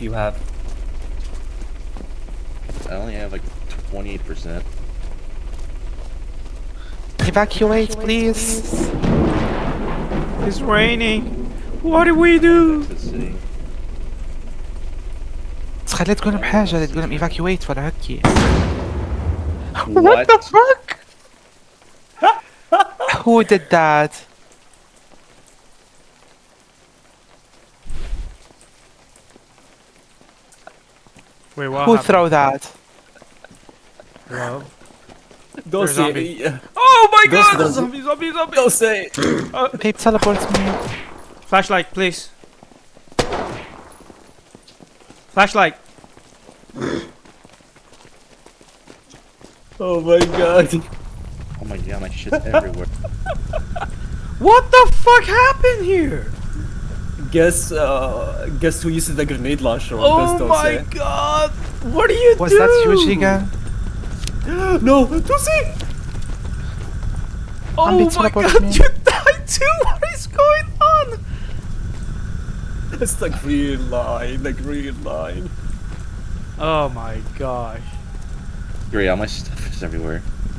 you have? I only have like 28%. Evacuate, please. It's raining. What do we do? Back to the city. تخلي تقول لهم حاجة تقول لهم evacuate ولا هكي. What the fuck? Who did that? Wait, what Who happened? throw that? Hello? Don't There's a say zombie. it. Oh my Ghost god! doesn't- Zombie, zombie, zombie! Don't say it. Babe, teleport me. Flashlight, please. Flashlight. Oh my god. Oh my god, my shit's everywhere. What the fuck happened here? Guess who uses the grenade launcher on Oh this, don't my say. god! What do you do? Was that huge again? No, don't say. Oh Ambi, my teleport god, me. you died too! What is going on? It's the green line, the green line. Oh my gosh. Great, all my stuff is everywhere.